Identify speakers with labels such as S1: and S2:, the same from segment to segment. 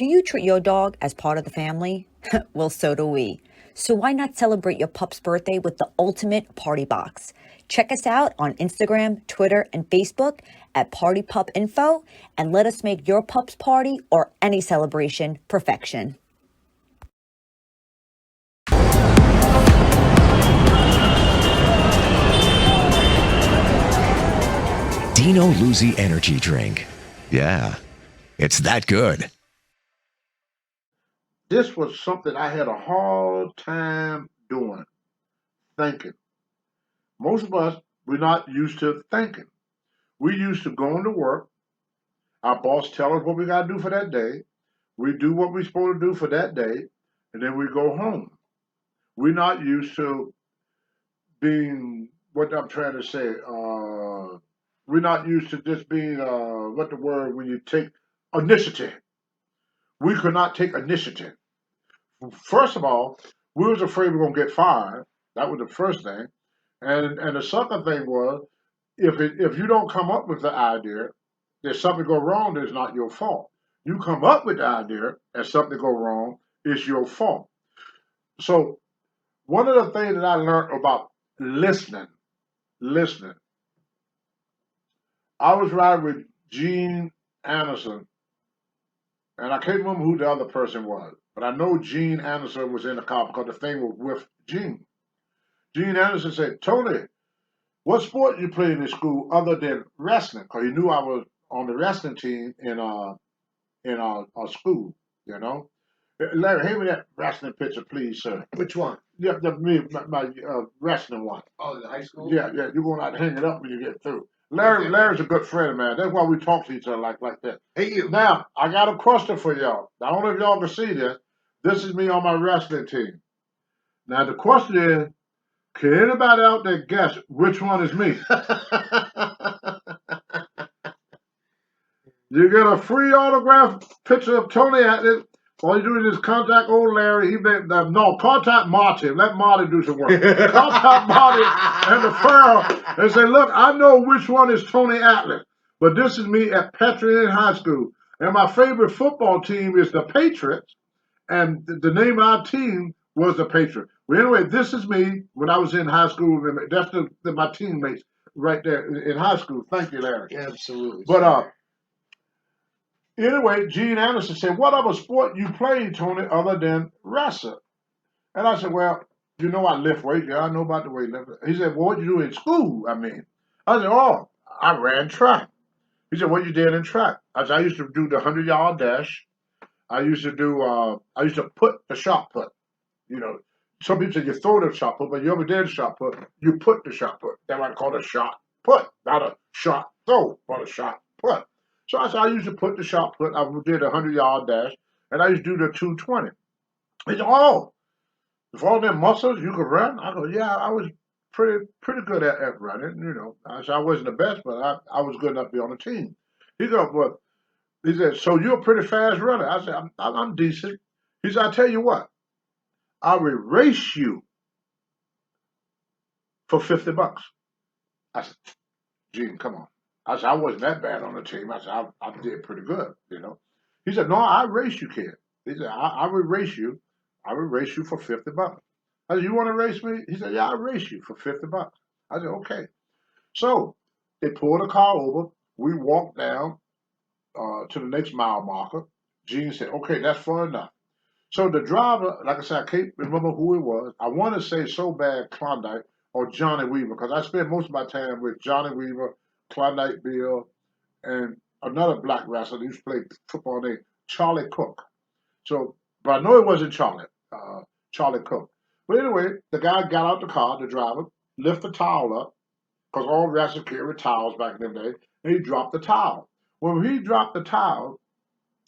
S1: Do you treat your dog as part of the family? Well, so do we. So why not celebrate your pup's birthday with the ultimate party box? Check us out on Instagram, Twitter, and Facebook at Party Pup Info, and let us make your pup's party or any celebration perfection.
S2: Dino Luzi Energy Drink. Yeah, it's that good.
S3: This was something I had a hard time doing, thinking. Most of us, we're not used to thinking. We used to going to work. Our boss tell us what we got to do for that day. We do what we're supposed to do for that day, and then we go home. We're not used to being, what I'm trying to say, we're not used to just being, what the word, when you take initiative. We could not take initiative. First of all, we was afraid we were gonna get fired. That was the first thing, and the second thing was if you don't come up with the idea, there's something go wrong. It's not your fault. You come up with the idea, and something go wrong, it's your fault. So one of the things that I learned about listening, I was riding with Gene Anderson, and I can't remember who the other person was, but I know Gene Anderson was in the car because the thing was with Gene. Gene Anderson said, Tony, what sport you played in school other than wrestling? Because he knew I was on the wrestling team in our school, you know. Larry, hand me that wrestling picture, please, sir.
S4: Which one?
S3: Yeah, my wrestling one.
S4: Oh, the high school?
S3: Yeah, you're going to have to hang it up when you get through. Larry's a good friend of mine. That's why we talk to each other like that.
S4: Hey, you.
S3: Now, I got a question for y'all. I don't know if y'all can see this. This is me on my wrestling team. Now, the question is, can anybody out there guess which one is me? You get a free autograph picture of Tony Atlas. All you do is contact old Larry. Contact Marty. Let Marty do some work. Contact Marty and the firm and say, look, I know which one is Tony Atlas, but this is me at Petrian High School. And my favorite football team is the Patriots, and the name of our team was the Patriots. Well, anyway, this is me when I was in high school. That's my teammates right there in high school. Thank you, Larry.
S4: Absolutely.
S3: But anyway, Gene Anderson said, what other sport you played, Tony, other than wrestling? And I said, well, you know I lift weights. Yeah, I know about the weightlifting. He said, well, what you do in school? I said, oh, I ran track. He said, what you did in track? I said, I used to do the 100-yard dash. I used to put the shot put. You know, some people say you throw the shot put, but you ever did a shot put, you put the shot put. That's what I call a shot put, not a shot throw, but a shot put. So I said, I used to put the shot put. I did a 100-yard dash, and I used to do the 220. He said, oh, with all them muscles, you could run? I go, yeah, I was pretty good at running, you know. I said, I wasn't the best, but I was good enough to be on the team. He goes, well, he said, so you're a pretty fast runner. I said, I'm decent. He said, I tell you what, I will race you for $50. I said, Gene, come on. I said, I wasn't that bad on the team. I said, I did pretty good, you know. He said, no, I race you, kid. He said, I will race you. I will race you for $50. I said, you want to race me? He said, yeah, I'll race you for $50. I said, okay. So they pulled the car over. We walked down to the next mile marker. Gene said, okay, that's far enough. So the driver, like I said, I can't remember who it was. I want to say so bad Klondike or Johnny Weaver, because I spent most of my time with Johnny Weaver, Klondike Bill, and another black wrestler who used to play football named Charlie Cook. So, but I know it wasn't Charlie Cook. But anyway, the guy got out the car, the driver, lift the towel up, because all wrestlers carried towels back in them days, and he dropped the towel. When he dropped the towel,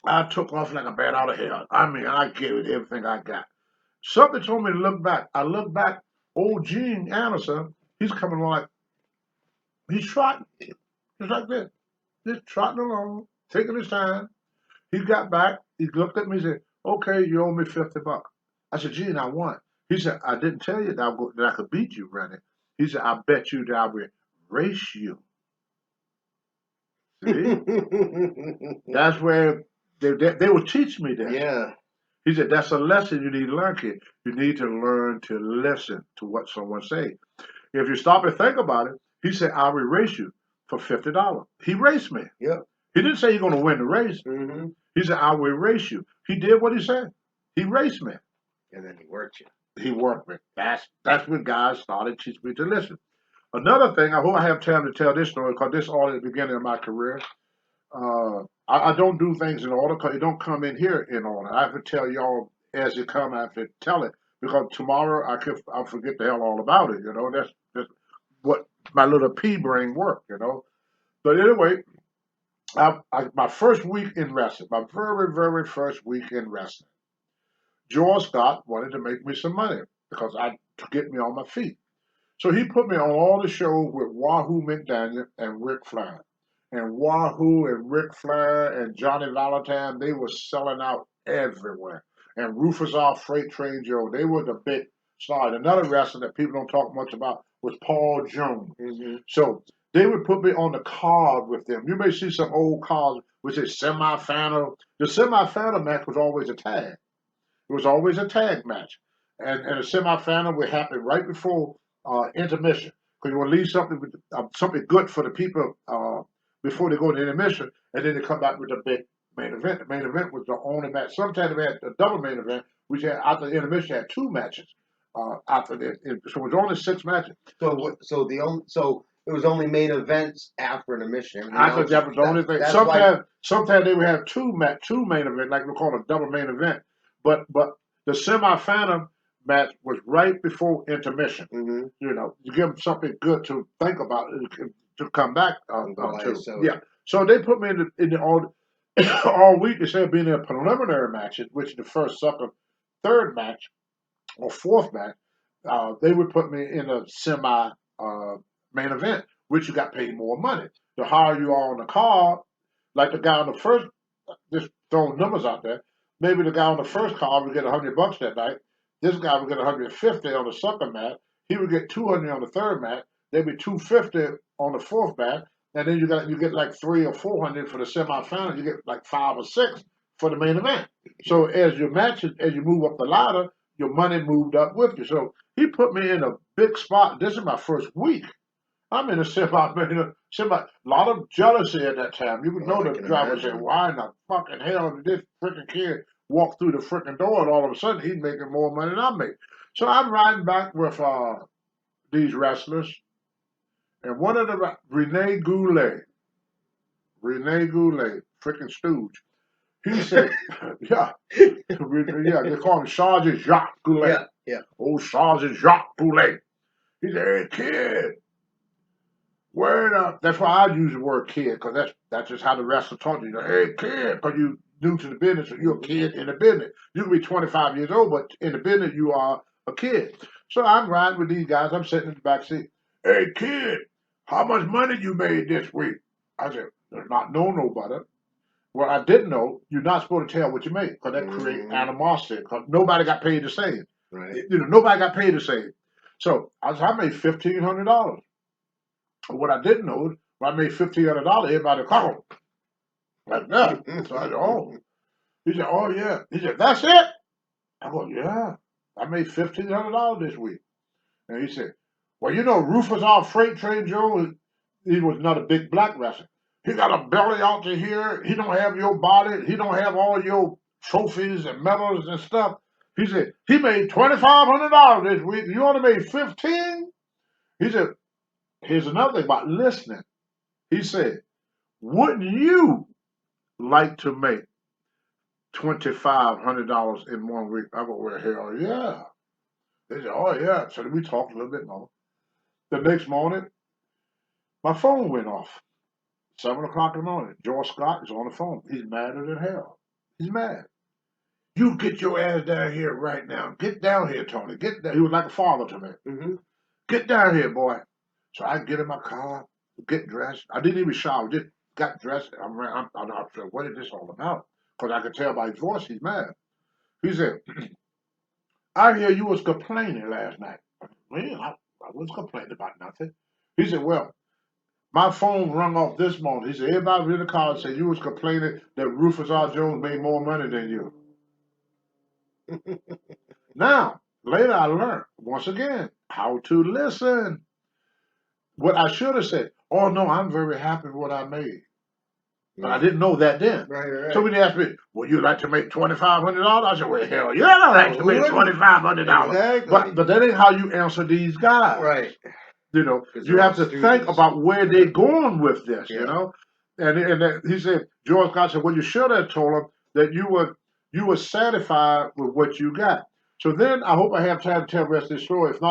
S3: I took off like a bat out of hell. I mean, I gave it everything I got. Something told me to look back. I looked back. Old Gene Anderson, he's coming along like, he's trotting. Just like this. Just trotting along, taking his time. He got back. He looked at me and said, okay, you owe me $50. I said, Gene, I won. He said, I didn't tell you that I could beat you, Rennie. He said, I bet you that I will race you. See? That's where They would teach me that.
S4: Yeah.
S3: He said, that's a lesson you need to learn, kid. You need to learn to listen to what someone say. If you stop and think about it, he said, I'll erase you for $50. He erased me.
S4: Yep.
S3: He didn't say you're going to win the race.
S4: Mm-hmm.
S3: He said, I will erase you. He did what he said. He erased me.
S4: And then he worked you.
S3: He worked me. That's when guys started teaching me to listen. Another thing, I hope I have time to tell this story because this all at the beginning of my career. I don't do things in order because it don't come in here in order. I have to tell y'all as it come. I have to tell it because tomorrow I'll forget the hell all about it. You know, that's what my little pea brain work. You know, but anyway, my first week in wrestling, my very first week in wrestling, George Scott wanted to make me some money because to get me on my feet. So he put me on all the shows with Wahoo McDaniel and Ric Flair. And Wahoo and Ric Flair and Johnny Valentine, they were selling out everywhere. And Rufus R. Freight Train Joe, they were the big stars. Another wrestler that people don't talk much about was Paul Jones.
S4: Mm-hmm.
S3: So they would put me on the card with them. You may see some old cards which is semifinal. The semifinal match was always a tag. It was always a tag match. And the semifinal would happen right before intermission. Because you want to leave something good for the people before they go to intermission, and then they come back with the big main event. The main event was the only match. Sometimes they had a double main event, which had after the intermission had two matches. After this, so it was only 6 matches.
S4: So it was only main events after an mission.
S3: After that was the only thing. Sometimes they would have two main events, like we call it a double main event. But the semifinal match was right before intermission.
S4: Mm-hmm.
S3: You know, you give them something good to think about to come back to. Yeah. So they put me in the all week. Instead of being in preliminary matches, which the first, second, third match or fourth match, they would put me in a semi main event, which you got paid more money. The higher you are on the card, like the guy on the first, just throwing numbers out there. Maybe the guy on the first card would get $100 that night. This guy would get 150 on the second match. He would get 200 on the third match. There'd be 250 on the fourth match, and then you get like 300 or 400 for the semifinal. You get like 5 or 6 for the main event. So as your matches, as you move up the ladder, your money moved up with you. So he put me in a big spot. This is my first week. I'm in a a lot of jealousy at that time. You would know the driver said, why in the fucking hell did this freaking kid walk through the freaking door and all of a sudden he's making more money than I make? So I'm riding back with these wrestlers, and one of the Rene Goulet, freaking stooge. He said, yeah, they call him Sergeant Jacques Goulet.
S4: Yeah.
S3: Old Sergeant Jacques Goulet. He said, hey kid, word up. That's why I use the word kid, because that's just how the wrestler taught you. Hey kid, because you new to the business, or you're a kid in the business. You can be 25 years old, but in the business you are a kid. So I'm riding with these guys. I'm sitting in the back seat. Hey kid, how much money you made this week? I said, there's not nobody. Well, I didn't know you're not supposed to tell what you make, because that creates animosity. Because nobody got paid the same.
S4: Right.
S3: You know, nobody got paid the same. So I made $1,500. What I didn't know is when I made $1,500, everybody called like that. So I said, oh. He said, oh yeah. He said, that's it? I go, yeah. I made $1,500 this week. And he said, well, you know, Rufus R. Freight Train Joe, he was not a big black wrestler. He got a belly out to here. He don't have your body. He don't have all your trophies and medals and stuff. He said, he made $2,500 this week. You only made 15? He said, here's another thing about listening. He said, wouldn't you like to make $2,500 in 1 week? I go, well, hell yeah. They said, oh yeah. So we talked a little bit more. The next morning, my phone went off. 7 o'clock in the morning. George Scott is on the phone. He's madder than hell. He's mad. You get your ass down here right now. Get down here, Tony. Get down. He was like a father to me.
S4: Mm-hmm.
S3: Get down here, boy. So I get in my car, get dressed. I didn't even shower. Just got dressed. I'm not sure what is this all about, because I could tell by his voice he's mad. He said, I hear you was complaining last night. Well, I wasn't complaining about nothing. He said, well, My phone rung off this morning. He said, everybody in the car said you was complaining that Rufus R. Jones made more money than you. Now, later I learned, once again, how to listen. What I should have said, oh no, I'm very happy with what I made. But I didn't know that then.
S4: Right.
S3: So when they asked me, would you like to make $2,500? I said, well, hell yeah, I like to make $2,500.
S4: Exactly.
S3: But that ain't how you answer these guys.
S4: Right.
S3: You know,
S4: 'Cause
S3: you
S4: they're
S3: have
S4: all
S3: to think
S4: students.
S3: about where they're going with this,
S4: Yeah.
S3: you know. And he said, George Scott said, well, you should have told him that you were satisfied with what you got. So then I hope I have time to tell the rest of this story. If not,